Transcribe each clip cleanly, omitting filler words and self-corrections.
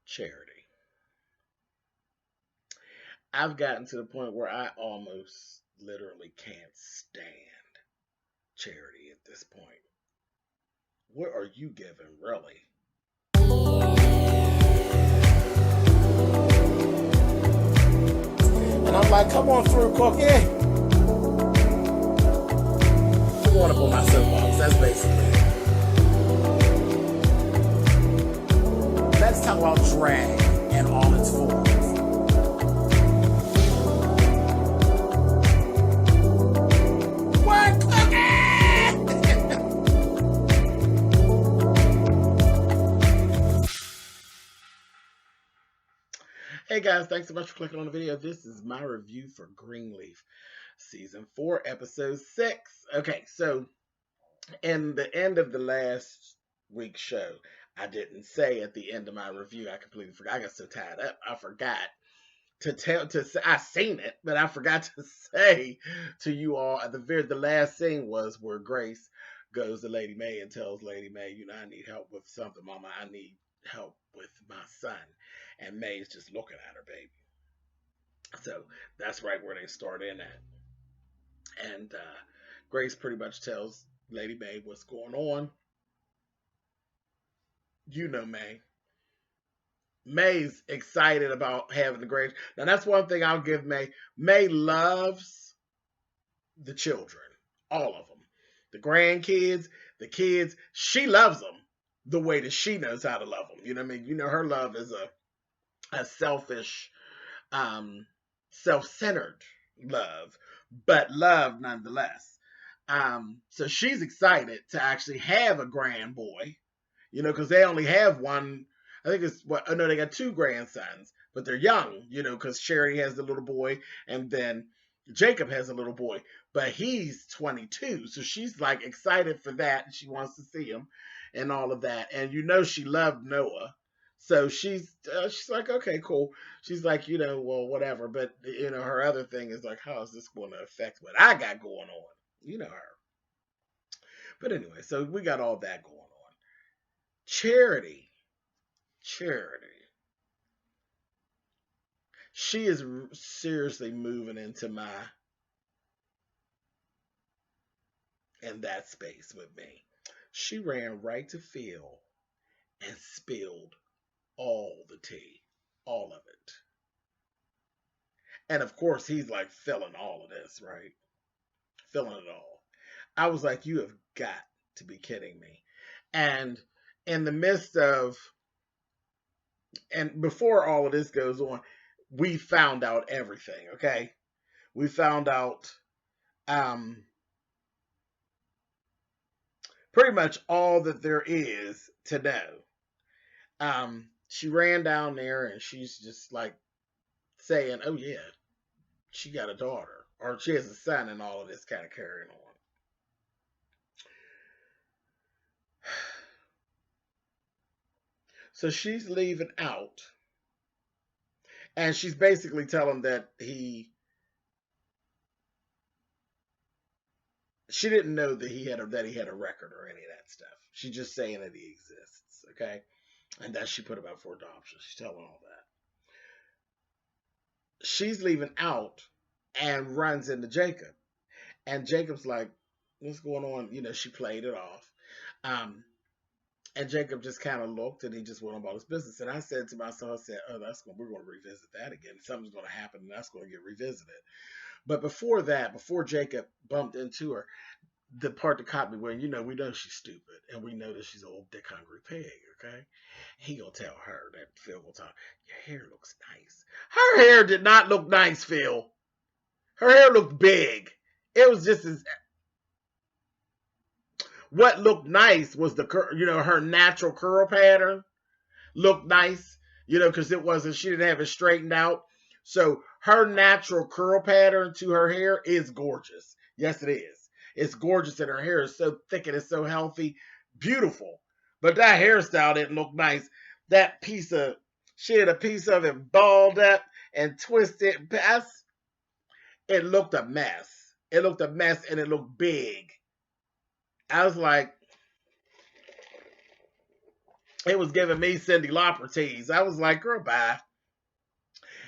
Charity. I've gotten to the point where I almost literally can't stand Charity at this point. What are you giving, really? And I'm like, come on through, Cookie. I'm going up on my soapbox. That's basically it. Let's talk about drag and all its forms. What, Hey guys, thanks so much for clicking on the video. This is my review for Greenleaf, Season 4, Episode 6. Okay, so in the end of the last week's show, I didn't say at the end of my review, I completely forgot. I got so tied up, I forgot to say, I seen it, but I forgot to say to you all at the last scene was where Grace goes to Lady Mae and tells Lady Mae, I need help with something, Mama. I need help with my son. And Mae's just looking at her baby. So that's right where they start in at. And Grace pretty much tells Lady Mae what's going on. Mae. Mae's excited about having the grades. Now that's one thing I'll give Mae. Mae loves the children, all of them, the grandkids, the kids. She loves them the way that she knows how to love them. You know what I mean? Her love is a selfish, self-centered love, but love nonetheless. So she's excited to actually have a grand boy, because they only have one. I think it's what? Oh no, they got two grandsons, but they're young, because Charity has the little boy, and then Jacob has a little boy, but he's 22, so she's like excited for that, and she wants to see him, and all of that, and she loved Noah, so she's like, okay, cool. She's like, well, whatever, but her other thing is like, how is this going to affect what I got going on? Her. But anyway, so we got all that going on. Charity. She is seriously moving into in that space with me. She ran right to Phil and spilled all the tea, all of it. And of course, he's like feeling all of this, right? Feeling it all. I was like, you have got to be kidding me. And in the midst of, and before all of this goes on, we found out everything, okay? We found out pretty much all that there is to know. She ran down there and she's just like saying, oh yeah, she got a daughter, or she has a son, and all of this kind of carrying on. So she's leaving out, and she's basically telling that she didn't know that he had a record or any of that stuff. She's just saying that he exists, okay, and that she put him up for adoption. She's telling all that. She's leaving out and runs into Jacob, and Jacob's like, "What's going on?" She played it off. And Jacob just kind of looked, and he just went about his business. And I said to myself, I said, oh, we're going to revisit that again. Something's going to happen, and that's going to get revisited. But before that, before Jacob bumped into her, the part that caught me when, we know she's stupid, and we know that she's an old dick hungry pig, okay? He gonna tell her that Phil will tell her, your hair looks nice. Her hair did not look nice, Phil. Her hair looked big. It was just as... What looked nice was her natural curl pattern looked nice, because she didn't have it straightened out. So her natural curl pattern to her hair is gorgeous. Yes, it is. It's gorgeous, and her hair is so thick and it's so healthy. Beautiful. But that hairstyle didn't look nice. She had a piece of it balled up and twisted. It looked a mess. It looked a mess, and it looked big. I was like, It was giving me Cyndi Lauper tease. I was like, girl, bye.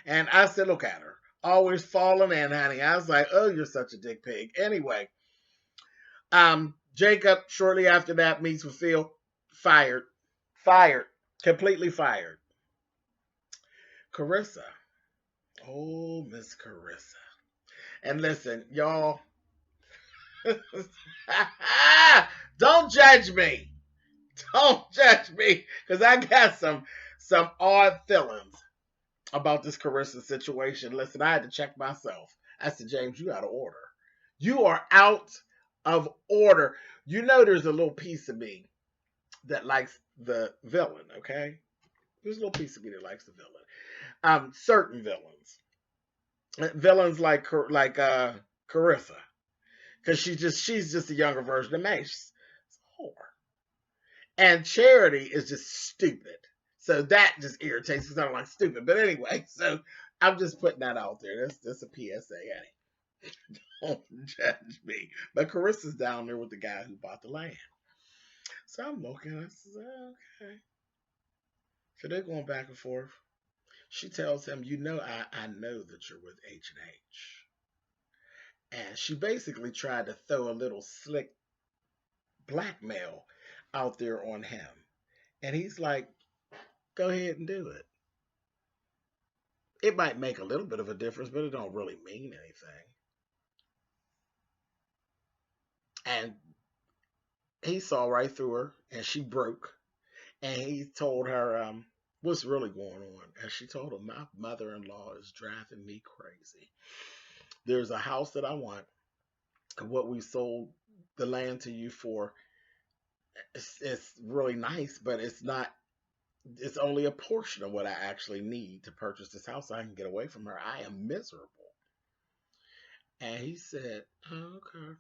And I said, look at her. Always falling in, honey. I was like, oh, you're such a dick pig. Anyway, Jacob, shortly after that, meets with Phil. Fired. Fired. Completely fired. Karissa. Oh, Miss Karissa. And listen, y'all, don't judge me. Don't judge me. Because I got some odd feelings about this Carissa situation. Listen, I had to check myself. I said, James, you out of order. You are out of order. You know there's a little piece of me that likes the villain, okay? There's a little piece of me that likes the villain. Certain villains. Villains like Carissa. Because she's just a younger version of Mae. She's a whore. And Charity is just stupid. So that just irritates because I don't like stupid. But anyway, so I'm just putting that out there. That's a PSA, Eddie. Don't judge me. But Carissa's down there with the guy who bought the land. So I'm looking. I said, okay. So they're going back and forth. She tells him, you know, I know that you're with H&H. And she basically tried to throw a little slick blackmail out there on him. And he's like, go ahead and do it. It might make a little bit of a difference, but it don't really mean anything. And he saw right through her, and she broke. And he told her what's really going on. And she told him, my mother-in-law is driving me crazy. There's a house that I want. What we sold the land to you for, it's really nice, but it's not. It's only a portion of what I actually need to purchase this house so I can get away from her. I am miserable. And he said, oh, okay.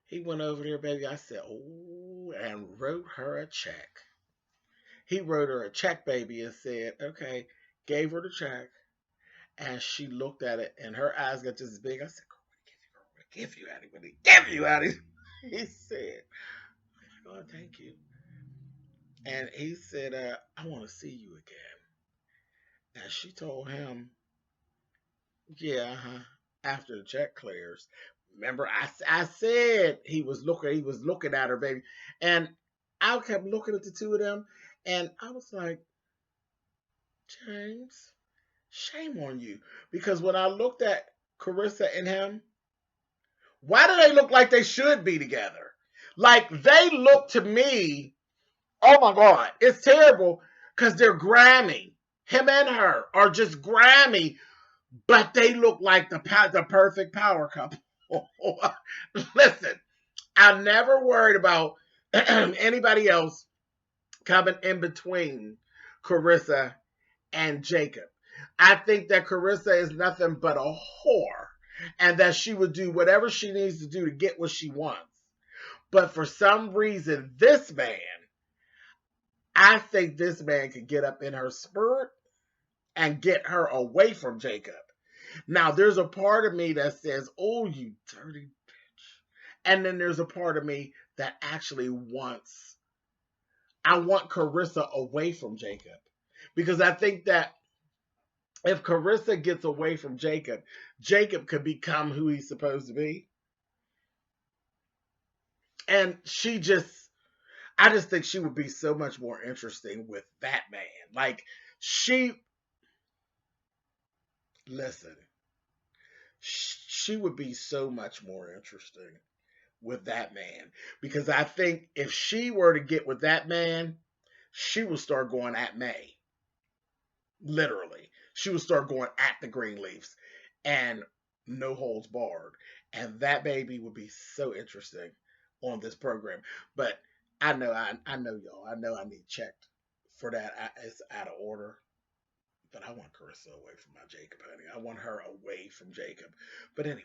He went over there, baby. I said, oh, and wrote her a check. He wrote her a check, baby, and said, okay, gave her the check. And she looked at it, and her eyes got just as big. I said, what did he give you, Addie? What did he give you, Addie? He said, oh my God, thank you. And he said, I want to see you again. And she told him, yeah, after the check clears. Remember, I said he was looking at her, baby. And I kept looking at the two of them, and I was like, James, shame on you. Because when I looked at Carissa and him, why do they look like they should be together? Like, they look to me, oh my God, it's terrible because they're grimy. Him and her are just grimy, but they look like the perfect power couple. Listen, I'm never worried about anybody else coming in between Carissa and Jacob. I think that Carissa is nothing but a whore and that she would do whatever she needs to do to get what she wants. But for some reason, this man, I think this man could get up in her spirit and get her away from Jacob. Now, there's a part of me that says, oh, you dirty bitch. And then there's a part of me that actually I want Carissa away from Jacob. Because I think that if Carissa gets away from Jacob, Jacob could become who he's supposed to be. And I just think she would be so much more interesting with that man. Like, listen, she would be so much more interesting with that man. Because I think if she were to get with that man, she will start going at Mae. Literally. She will start going at the Greenleafs and no holds barred. And that baby would be so interesting on this program. But I know y'all. I know I need checked for that. It's out of order. But I want Carissa away from my Jacob, honey. I want her away from Jacob. But anyway,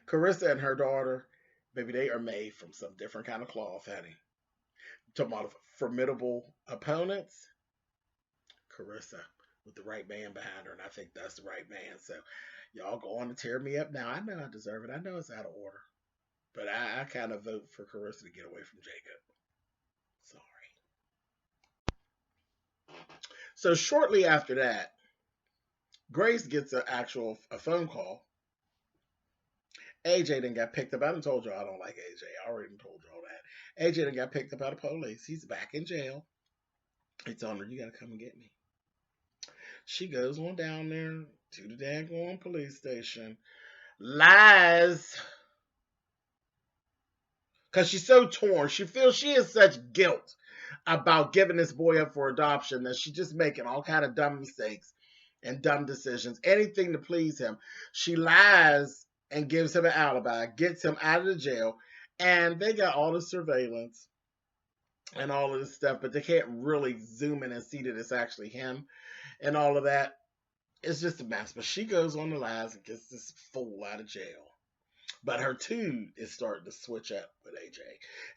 Carissa and her daughter, maybe they are made from some different kind of cloth, honey. Talking about formidable opponents. Carissa with the right man behind her, and I think that's the right man. So y'all go on to tear me up now. I know I deserve it. I know it's out of order. But I kind of vote for Carissa to get away from Jacob. Sorry. So shortly after that, Grace gets a phone call. AJ then got picked up. I done told y'all I don't like AJ. I already told y'all that. AJ then got picked up by the police. He's back in jail. He told her, you gotta come and get me. She goes on down there to the daggone police station. Lies. Because she's so torn. She feels she has such guilt about giving this boy up for adoption that she's just making all kind of dumb mistakes and dumb decisions. Anything to please him. She lies and gives him an alibi, gets him out of the jail, and they got all the surveillance and all of this stuff, but they can't really zoom in and see that it's actually him and all of that. It's just a mess. But she goes on the lies and gets this fool out of jail. But her tune is starting to switch up with AJ.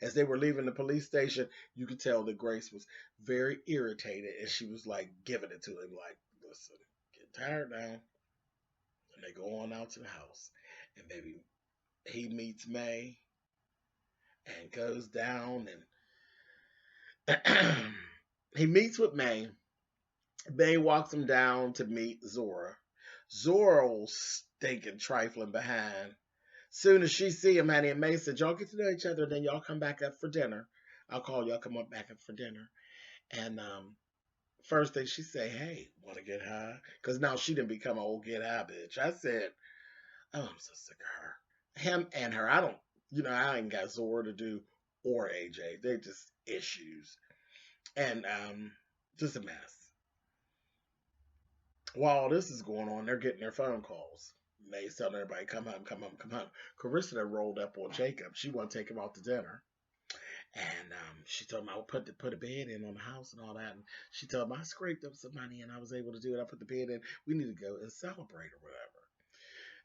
As they were leaving the police station, you could tell that Grace was very irritated, and she was like giving it to him, like, listen, get tired now. And they go on out to the house. And baby, he meets Mae and goes down and he meets with Mae. Mae walks him down to meet Zora. Zora's stinking trifling behind. Soon as she see him, honey, and Mae said, y'all get to know each other, then y'all come back up for dinner. I'll call y'all, come up back up for dinner. And first thing she say, hey, want to get high? Because now she didn't become an old get high bitch. I said, oh, I'm so sick of her. Him and her, I ain't got Zora to do or AJ. They're just issues. And just a mess. While this is going on, they're getting their phone calls. Mae's telling everybody, come home, come home, come home. Karissa that rolled up on Jacob. She wanted to take him out to dinner. And she told him I would put a bed in on the house and all that. And she told him I scraped up some money and I was able to do it. I put the bed in. We need to go and celebrate or whatever.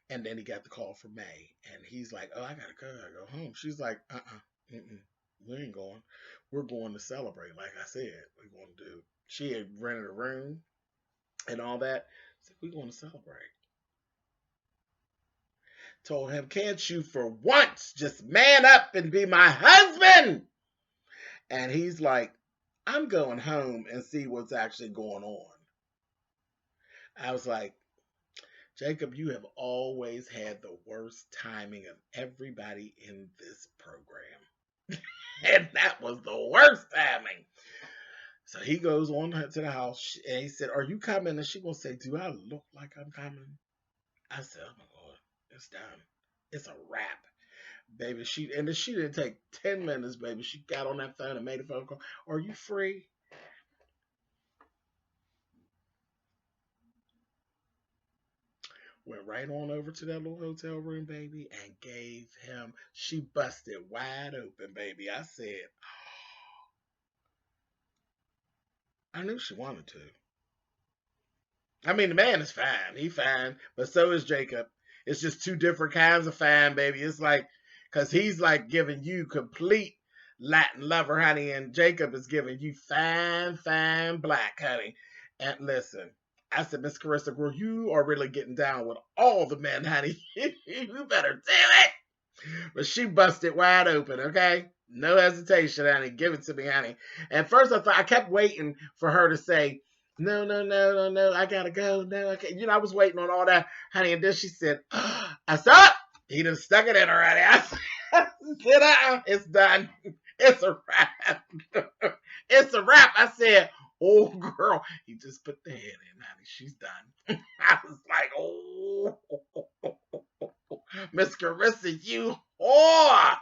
And then he got the call from Mae. And he's like, oh, I got to go home. She's like, we ain't going. We're going to celebrate. Like I said, we're going to do. She had rented a room and all that. So we're going to celebrate. Told him, can't you for once just man up and be my husband? And he's like, I'm going home and see what's actually going on. I was like, Jacob, you have always had the worst timing of everybody in this program. And that was the worst timing. So he goes on to the house and he said, are you coming? And she gonna say, do I look like I'm coming? I said, oh my God, it's done. It's a wrap. Baby, she didn't take 10 minutes, baby. She got on that phone and made a phone call. Are you free? Went right on over to that little hotel room, baby, and gave him, she busted wide open, baby. I said, I knew she wanted to. I mean, the man is fine. He fine, but so is Jacob. It's just two different kinds of fine, baby. It's like, because he's like giving you complete Latin lover, honey, and Jacob is giving you fine, fine black, honey. And listen, I said, Miss Karissa, girl, you are really getting down with all the men, honey. You better do it. But she busted wide open, okay? No hesitation, honey. Give it to me, honey. And first I kept waiting for her to say, no, I gotta go. No, I can't. I was waiting on all that, honey. And then she said, I said, he done stuck it in already. I said, it's done. It's a wrap. It's a wrap. I said, oh, girl. He just put the head in, honey. She's done. I was like, oh, Miss Karissa, you whore.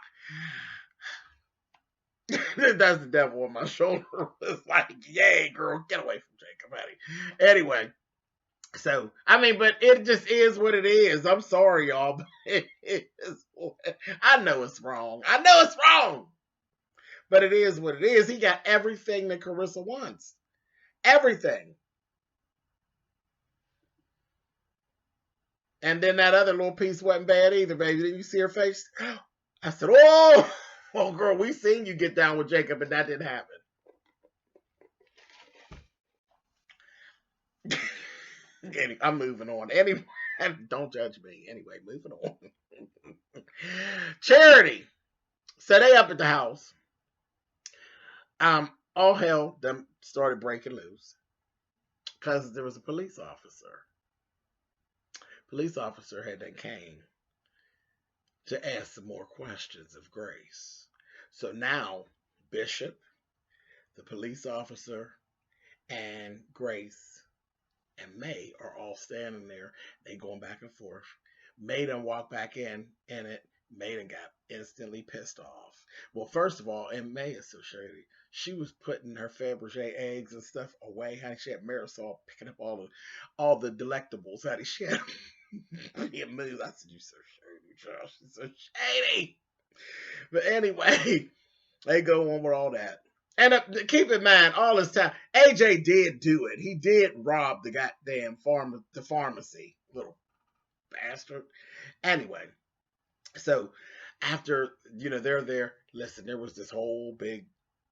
That's the devil on my shoulder. It's like, yay, girl, get away from Jacob, honey. Anyway, so, I mean, but it just is what it is. I'm sorry, y'all, but it is. I know it's wrong. I know it's wrong. But it is what it is. He got everything that Karissa wants. Everything. And then that other little piece wasn't bad either, baby. Did you see her face? I said, oh, girl, we seen you get down with Jacob, and that didn't happen. I'm moving on. Anyway, don't judge me. Anyway, moving on. Charity. So they up at the house. All hell them started breaking loose because there was a police officer. Police officer had then came to ask some more questions of Grace. So now Bishop, the police officer, and Grace and May are all standing there. They going back and forth. May done walk back in it. May done got instantly pissed off. Well, first of all, and May is so shady. She was putting her Fabergé eggs and stuff away. Honey, she had Marisol picking up all the delectables. Honey, she had being moved. I said, "You so shady, Charles. She's so shady." But anyway, they go on with all that. And keep in mind, all this time, AJ did do it. He did rob the goddamn the pharmacy, little bastard. Anyway, so after they're there. Listen, there was this whole big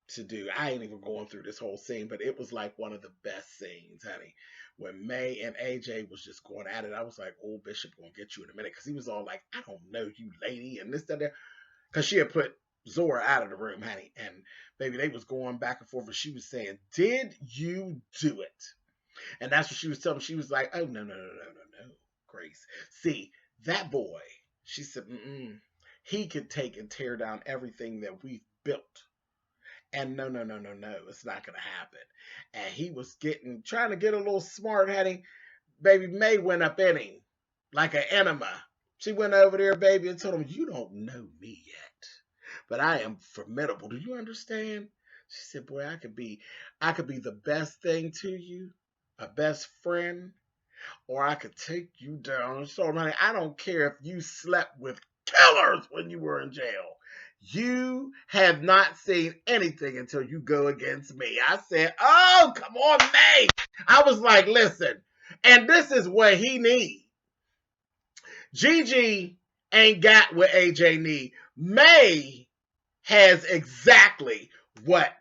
to do. I ain't even going through this whole scene, but it was like one of the best scenes, honey. When May and AJ was just going at it, I was like, "Oh, Bishop gonna get you in a minute," because he was all like, "I don't know you, lady," and this, that, there, because she had put Zora out of the room, honey, and baby, they was going back and forth, and she was saying, "Did you do it?" And that's what she was telling me. She was like, "Oh, no, no, no, no, no, no, Grace. See, that boy," she said, "he could take and tear down everything that we've built. And no, no, no, no, no, it's not gonna happen." And he was trying to get a little smart, honey. Baby May went up in him like an enema. She went over there, baby, and told him, "You don't know me yet, but I am formidable. Do you understand?" She said, "Boy, I could be the best thing to you, a best friend, or I could take you down." So, honey, I don't care if you slept with killers when you were in jail. You have not seen anything until you go against me. I said, "Oh, come on, May." I was like, "Listen," and this is what he needs. Gigi ain't got what AJ need. May has exactly what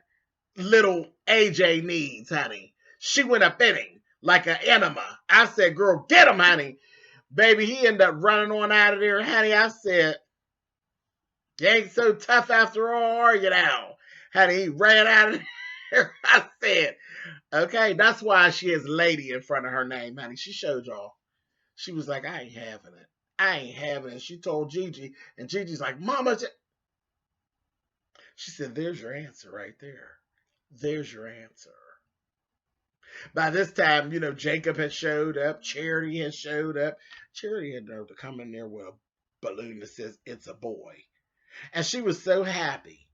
little AJ needs, honey. She went up in him like an enema. I said, "Girl, get him, honey." Baby, he ended up running on out of there, honey. I said, "You ain't so tough after all, are you now?" Honey, he ran out of there. I said, "Okay, that's why she is Lady in front of her name, honey." She showed y'all. She was like, "I ain't having it. I ain't having it." She told Gigi, and Gigi's like, "Mama." She said, "There's your answer right there. There's your answer." By this time, Jacob had showed up. Charity had showed up. Charity had to come in there with a balloon that says, "It's a boy." And she was so happy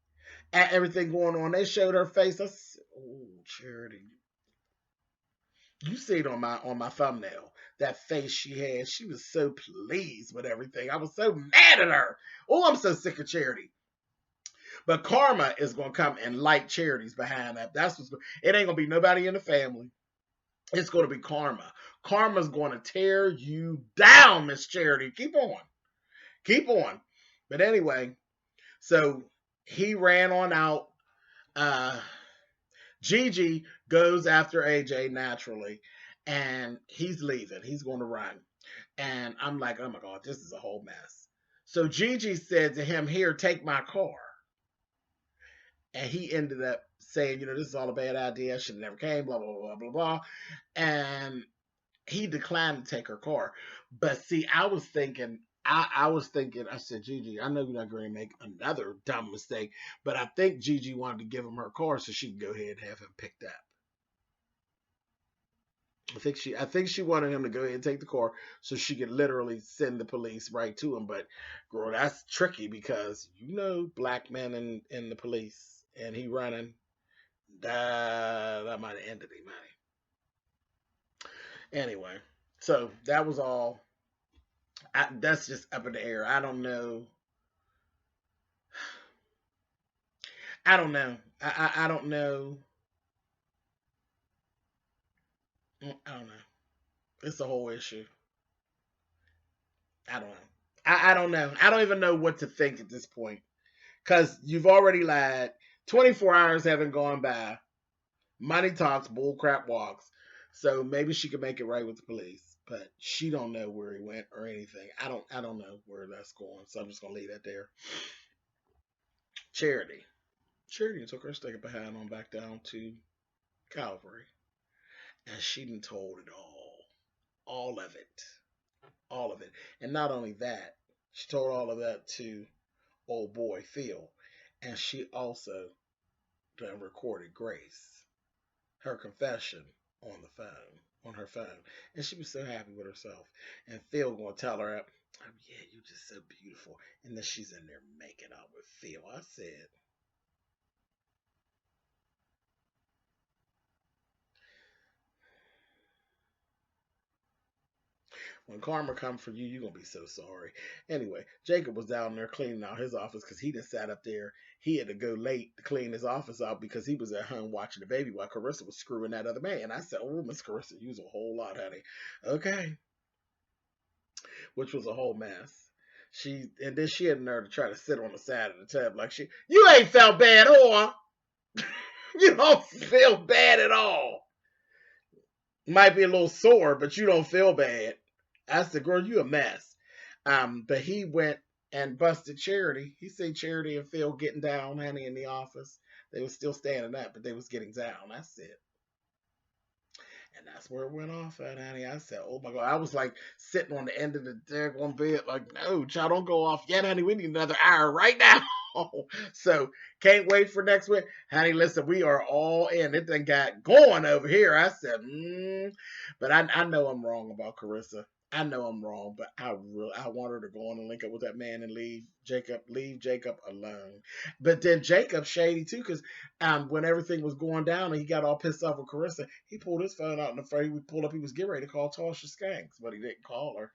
at everything going on. They showed her face. I said, "Oh, Charity. You see it on my thumbnail. That face she had. She was so pleased with everything. I was so mad at her. Oh, I'm so sick of Charity. But Karma is gonna come and light Charity's behind that. That's what's. It ain't gonna be nobody in the family. It's gonna be Karma. Karma's gonna tear you down, Miss Charity. Keep on. Keep on. But anyway, so he ran on out. Uh, Gigi goes after AJ naturally, and he's leaving. He's going to run. And I'm like, "Oh my God, this is a whole mess." So Gigi said to him, "Here, take my car." And he ended up saying, "This is all a bad idea. I should have never came, blah, blah, blah, blah, blah." And he declined to take her car. But see, I said, "Gigi, I know you're not going to make another dumb mistake, but I think Gigi wanted to give him her car so she could go ahead and have him picked up." I think she wanted him to go ahead and take the car so she could literally send the police right to him. But girl, that's tricky because black men in the police and he running. That might have ended him, honey. Anyway, so that was all. That's just up in the air. I don't know. I don't know. I don't know. I don't know. It's a whole issue. I don't know. I don't know. I don't even know what to think at this point. Because you've already lied. 24 hours haven't gone by. Money talks, bullcrap walks. So maybe she could make it right with the police. But she don't know where he went or anything. I don't know where that's going. So I'm just gonna leave that there. Charity. Charity took her stick behind on back down to Calvary, and she done told it all of it, all of it. And not only that, she told all of that to old boy Phil, and she also done recorded Grace, her confession on the phone, on her phone, and she was so happy with herself. And Phil gonna tell her, "Oh yeah, you're just so beautiful," and then she's in there making out with Phil. I said, when karma comes for you, you're gonna be so sorry. Anyway, Jacob was down there cleaning out his office because he just sat up there. He had to go late to clean his office out because he was at home watching the baby while Karissa was screwing that other man. I said, "Oh, Miss Karissa, you was a whole lot, honey." Okay, which was a whole mess. And then she had nerve to try to sit on the side of the tub like you ain't felt bad, whore. You don't feel bad at all. Might be a little sore, but you don't feel bad. I said, "Girl, you a mess." But he went and busted Charity. He said Charity and Phil getting down, honey, in the office. They was still standing up, but they was getting down. That's it. And that's where it went off at, honey. I said, "Oh my God." I was like sitting on the end of the daggone bed, like, "No, child, don't go off yet, honey. We need another hour right now." So can't wait for next week. Honey, listen, we are all in. It done got going over here. I said, but I know I'm wrong about Karissa. I know I'm wrong, but I want her to go on and link up with that man and leave Jacob alone. But then Jacob shady too, because when everything was going down and he got all pissed off with Karissa, he pulled his phone out in the front. He would pull up. He was getting ready to call Tasha Skanks, but he didn't call her.